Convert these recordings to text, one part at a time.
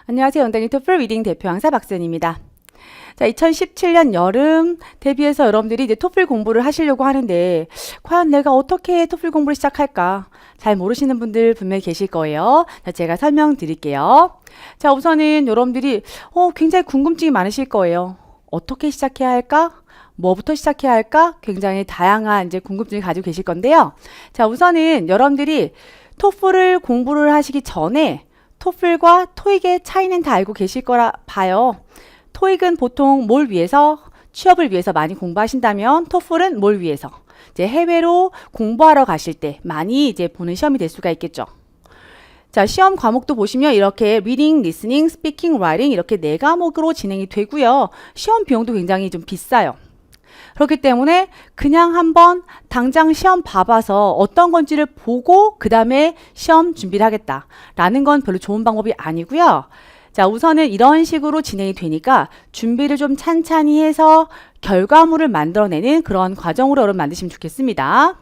안녕하세요. 원단이 토플 리딩 대표 강사 박수연입니다. 자, 2017년 여름 대비해서 여러분들이 이제 토플 공부를 하시려고 하는데 과연 내가 어떻게 토플 공부를 시작할까? 잘 모르시는 분들 분명히 계실 거예요. 자, 제가 설명드릴게요. 자, 우선은 여러분들이 굉장히 궁금증이 많으실 거예요. 어떻게 시작해야 할까? 뭐부터 시작해야 할까? 굉장히 다양한 이제 궁금증을 가지고 계실 건데요. 자, 우선은 여러분들이 토플을 공부를 하시기 전에 토플과 토익의 차이는 다 알고 계실 거라 봐요. 토익은 보통 뭘 위해서? 취업을 위해서 많이 공부하신다면 토플은 뭘 위해서? 이제 해외로 공부하러 가실 때 많이 이제 보는 시험이 될 수가 있겠죠. 자, 시험 과목도 보시면 이렇게 리딩, 리스닝, 스피킹, 라이팅 이렇게 4과목으로 진행이 되고요. 시험 비용도 굉장히 좀 비싸요. 그렇기 때문에 그냥 한번 당장 시험 봐봐서 어떤 건지를 보고 그 다음에 시험 준비를 하겠다라는 건 별로 좋은 방법이 아니고요. 자, 우선은 이런 식으로 진행이 되니까 준비를 좀 찬찬히 해서 결과물을 만들어내는 그런 과정으로 여러분 만드시면 좋겠습니다.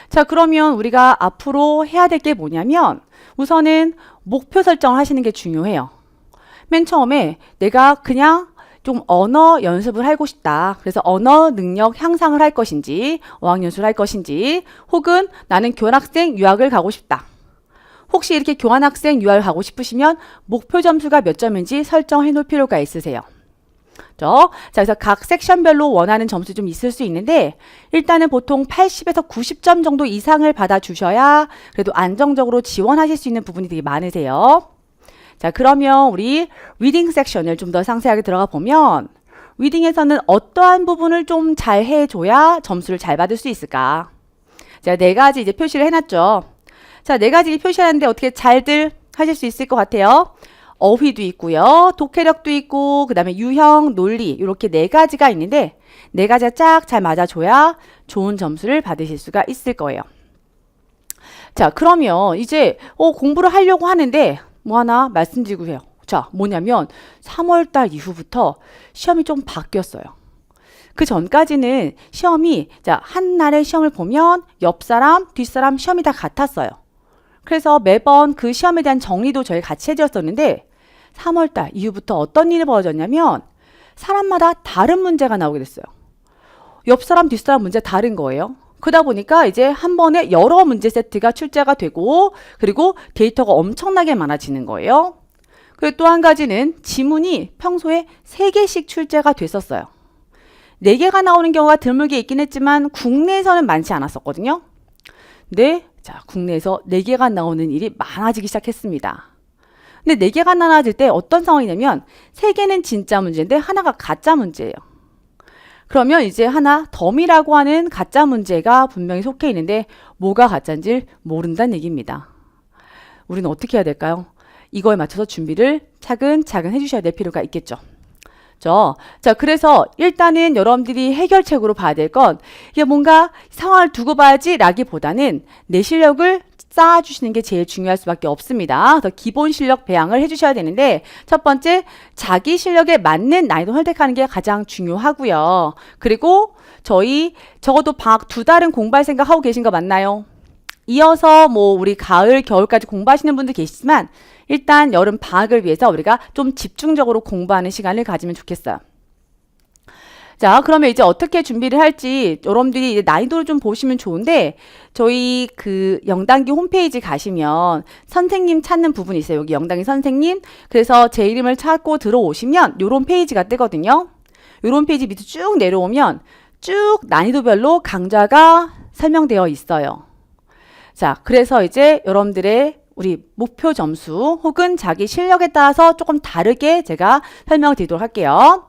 자, 그러면 우리가 앞으로 해야 될 게 뭐냐면 우선은 목표 설정을 하시는 게 중요해요. 맨 처음에 내가 그냥 좀 언어 연습을 하고 싶다. 그래서 언어 능력 향상을 할 것인지, 어학연수를 할 것인지, 혹은 나는 교환학생 유학을 가고 싶다. 혹시 이렇게 교환학생 유학을 가고 싶으시면 목표 점수가 몇 점인지 설정해 놓을 필요가 있으세요. 자, 그래서 각 섹션별로 원하는 점수 좀 있을 수 있는데 일단은 보통 80에서 90점 정도 이상을 받아주셔야 그래도 안정적으로 지원하실 수 있는 부분이 되게 많으세요. 자, 그러면 우리 리딩 섹션을 좀 더 상세하게 들어가 보면 리딩에서는 어떠한 부분을 좀 잘 해줘야 점수를 잘 받을 수 있을까? 제가 4가지 이제 표시를 해놨죠. 자, 4가지 표시하는데 어떻게 잘들 하실 수 있을 것 같아요? 어휘도 있고요. 독해력도 있고 그 다음에 유형, 논리 이렇게 4가지가 있는데 4가지가 쫙 잘 맞아줘야 좋은 점수를 받으실 수가 있을 거예요. 자, 그러면 이제 공부를 하려고 하는데 뭐 하나 말씀드리고 해요. 자, 뭐냐면 3월달 이후부터 시험이 좀 바뀌었어요. 그 전까지는 시험이 자, 한 날의 시험을 보면 옆 사람, 뒷 사람 시험이 다 같았어요. 그래서 매번 그 시험에 대한 정리도 저희 같이 해드렸었는데 3월달 이후부터 어떤 일이 벌어졌냐면 사람마다 다른 문제가 나오게 됐어요. 옆 사람, 뒷 사람 문제 다른 거예요. 그러다 보니까 이제 한 번에 여러 문제 세트가 출제가 되고 그리고 데이터가 엄청나게 많아지는 거예요. 그리고 또 한 가지는 지문이 평소에 3개씩 출제가 됐었어요. 4개가 나오는 경우가 드물게 있긴 했지만 국내에서는 많지 않았었거든요. 근데 자, 국내에서 4개가 나오는 일이 많아지기 시작했습니다. 근데 4개가 나눠질 때 어떤 상황이냐면 3개는 진짜 문제인데 하나가 가짜 문제예요. 그러면 이제 하나 덤이라고 하는 가짜 문제가 분명히 속해 있는데 뭐가 가짜인지 모른다는 얘기입니다. 우리는 어떻게 해야 될까요? 이거에 맞춰서 준비를 차근차근 해주셔야 될 필요가 있겠죠. 자, 그래서 일단은 여러분들이 해결책으로 봐야 될 건 이게 뭔가 상황을 두고 봐야지 라기보다는 내 실력을 쌓아주시는 게 제일 중요할 수밖에 없습니다. 그래서 기본 실력 배양을 해주셔야 되는데 첫 번째, 자기 실력에 맞는 난이도 선택하는 게 가장 중요하고요. 그리고 저희 적어도 방학 2달은 공부할 생각 하고 계신 거 맞나요? 이어서 뭐 우리 가을, 겨울까지 공부하시는 분들 계시지만 일단 여름 방학을 위해서 우리가 좀 집중적으로 공부하는 시간을 가지면 좋겠어요. 자, 그러면 이제 어떻게 준비를 할지 여러분들이 이제 난이도를 좀 보시면 좋은데 저희 그 영단기 홈페이지 가시면 선생님 찾는 부분이 있어요. 여기 영단기 선생님. 그래서 제 이름을 찾고 들어오시면 요런 페이지가 뜨거든요. 요런 페이지 밑에 쭉 내려오면 쭉 난이도별로 강좌가 설명되어 있어요. 자, 그래서 이제 여러분들의 우리 목표 점수 혹은 자기 실력에 따라서 조금 다르게 제가 설명을 드리도록 할게요.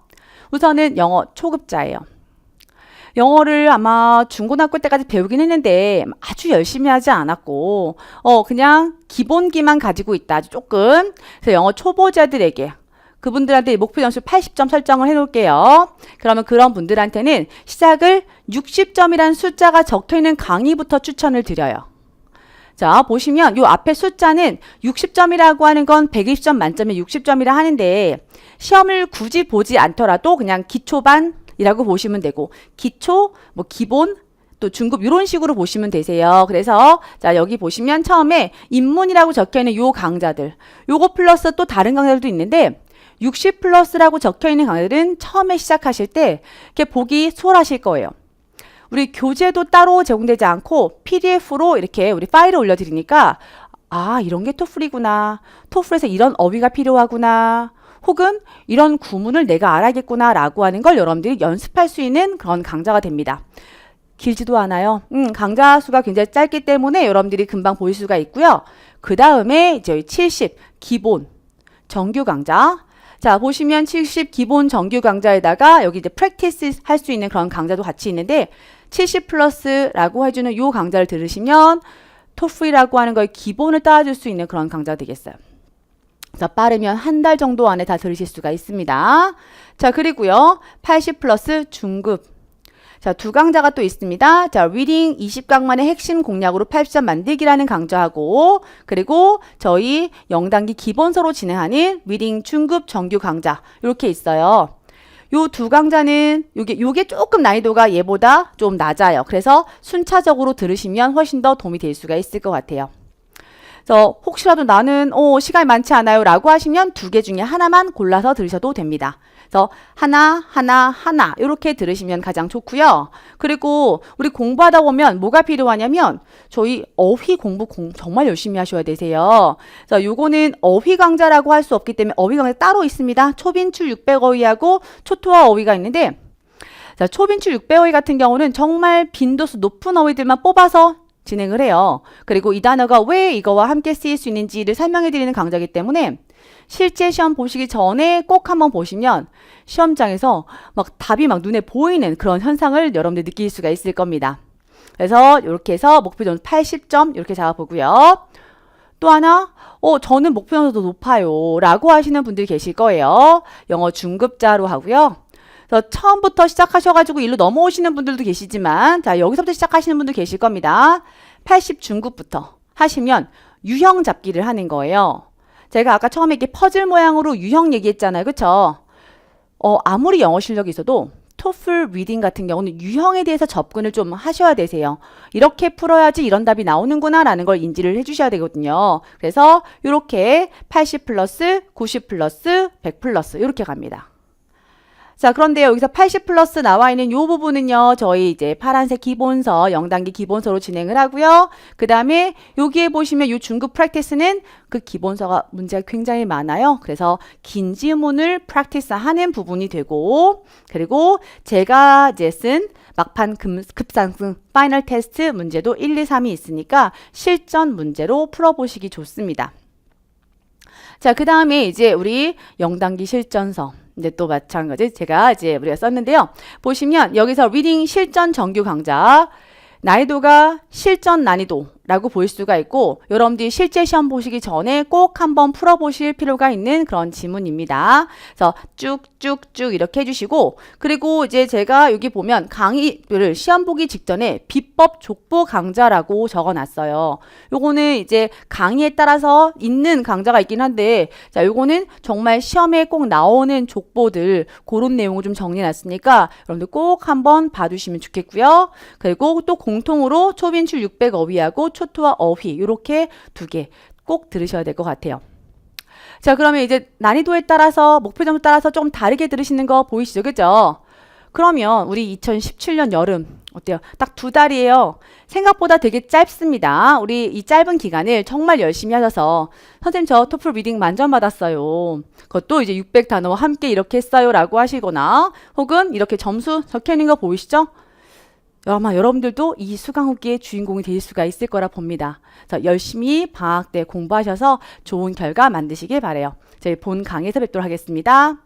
우선은 영어 초급자예요. 영어를 아마 중고등학교 때까지 배우긴 했는데 아주 열심히 하지 않았고 그냥 기본기만 가지고 있다. 아주 조금. 그래서 영어 초보자들에게 그분들한테 목표 점수 80점 설정을 해놓을게요. 그러면 그런 분들한테는 시작을 60점이라는 숫자가 적혀있는 강의부터 추천을 드려요. 자, 보시면 요 앞에 숫자는 60점이라고 하는 건 120점 만점에 60점이라 하는데 시험을 굳이 보지 않더라도 그냥 기초반이라고 보시면 되고 기초, 뭐 기본, 또 중급 이런 식으로 보시면 되세요. 그래서 자 여기 보시면 처음에 입문이라고 적혀있는 요 강좌들 요거 플러스 또 다른 강좌들도 있는데 60 플러스라고 적혀있는 강좌들은 처음에 시작하실 때 이렇게 보기 수월하실 거예요. 우리 교재도 따로 제공되지 않고 PDF로 이렇게 우리 파일을 올려드리니까 아 이런 게 토플이구나. 토플에서 이런 어휘가 필요하구나. 혹은 이런 구문을 내가 알아야겠구나 라고 하는 걸 여러분들이 연습할 수 있는 그런 강좌가 됩니다. 길지도 않아요. 강좌 수가 굉장히 짧기 때문에 여러분들이 금방 보실 수가 있고요. 그 다음에 저희 70 기본 정규 강좌. 자 보시면 70 기본 정규 강좌에다가 여기 이제 프랙티스 할 수 있는 그런 강좌도 같이 있는데 70 플러스라고 해주는 요 강좌를 들으시면 토플이라고 하는 거의 기본을 따라줄 수 있는 그런 강좌가 되겠어요. 자, 빠르면 한 달 정도 안에 다 들으실 수가 있습니다. 자, 그리고요. 80 플러스 중급. 자, 두 강좌가 또 있습니다. 자, 리딩 20강만의 핵심 공략으로 80점 만들기라는 강좌하고 그리고 저희 0단기 기본서로 진행하는 리딩 중급 정규 강좌 이렇게 있어요. 요 두 강좌는 요게 조금 난이도가 얘보다 좀 낮아요. 그래서 순차적으로 들으시면 훨씬 더 도움이 될 수가 있을 것 같아요. 그래서 혹시라도 나는 시간이 많지 않아요 라고 하시면 두 개 중에 하나만 골라서 들으셔도 됩니다. 그래서 하나 이렇게 들으시면 가장 좋고요. 그리고 우리 공부하다 보면 뭐가 필요하냐면 저희 어휘 공부 정말 열심히 하셔야 되세요. 그래서 요거는 어휘 강좌라고 할 수 없기 때문에 어휘 강좌 따로 있습니다. 초빈출 600어휘하고 초토화 어휘가 있는데 자, 초빈출 600어휘 같은 경우는 정말 빈도수 높은 어휘들만 뽑아서 진행을 해요. 그리고 이 단어가 왜 이거와 함께 쓰일 수 있는지를 설명해 드리는 강좌이기 때문에 실제 시험 보시기 전에 꼭 한번 보시면 시험장에서 막 답이 막 눈에 보이는 그런 현상을 여러분들 느낄 수가 있을 겁니다. 그래서 이렇게 해서 목표 점수 80점 이렇게 잡아보고요. 또 하나 저는 목표 점수도 높아요 라고 하시는 분들이 계실 거예요. 영어 중급자로 하고요. 그래서 처음부터 시작하셔가지고 일로 넘어오시는 분들도 계시지만 자 여기서부터 시작하시는 분도 계실 겁니다. 80 중급부터 하시면 유형 잡기를 하는 거예요. 제가 아까 처음에 이렇게 퍼즐 모양으로 유형 얘기했잖아요. 그쵸? 아무리 영어 실력이 있어도 토플 리딩 같은 경우는 유형에 대해서 접근을 좀 하셔야 되세요. 이렇게 풀어야지 이런 답이 나오는구나 라는 걸 인지를 해주셔야 되거든요. 그래서 이렇게 80 플러스, 90 플러스, 100 플러스 이렇게 갑니다. 자, 그런데 여기서 80 플러스 나와 있는 이 부분은요, 저희 이제 파란색 기본서, 0단기 기본서로 진행을 하고요. 그 다음에 여기에 보시면 이 중급 프랙티스는 그 기본서가 문제가 굉장히 많아요. 그래서 긴 지문을 프랙티스 하는 부분이 되고, 그리고 제가 이제 쓴 막판 급상승 파이널 테스트 문제도 1, 2, 3이 있으니까 실전 문제로 풀어보시기 좋습니다. 자, 그 다음에 이제 우리 0단기 실전서. 이제 또 마찬가지 제가 이제 우리가 썼는데요. 보시면 여기서 리딩 실전 정규 강좌 난이도가 실전 난이도라고 볼 수가 있고 여러분들이 실제 시험 보시기 전에 꼭 한번 풀어보실 필요가 있는 그런 지문입니다. 그래서 쭉쭉쭉 이렇게 해주시고 그리고 이제 제가 여기 보면 강의를 시험 보기 직전에 비법 족보 강좌라고 적어놨어요. 요거는 이제 강의에 따라서 있는 강좌가 있긴 한데 자 요거는 정말 시험에 꼭 나오는 족보들 그런 내용을 좀 정리해놨으니까 여러분들 꼭 한번 봐주시면 좋겠고요. 그리고 또 공통으로 초빈출 600 어휘하고 초토화 어휘 이렇게 두 개 꼭 들으셔야 될 것 같아요. 자 그러면 이제 난이도에 따라서 목표 점수 따라서 조금 다르게 들으시는 거 보이시죠? 그죠? 그러면 우리 2017년 여름 어때요? 딱 2달이에요. 생각보다 되게 짧습니다. 우리 이 짧은 기간을 정말 열심히 하셔서 선생님 저 토플 리딩 만점 받았어요. 그것도 이제 600 단어와 함께 이렇게 했어요 라고 하시거나 혹은 이렇게 점수 적혀 있는 거 보이시죠? 아마 여러분들도 이 수강후기의 주인공이 될 수가 있을 거라 봅니다. 그래서 열심히 방학 때 공부하셔서 좋은 결과 만드시길 바라요. 저희 본 강의에서 뵙도록 하겠습니다.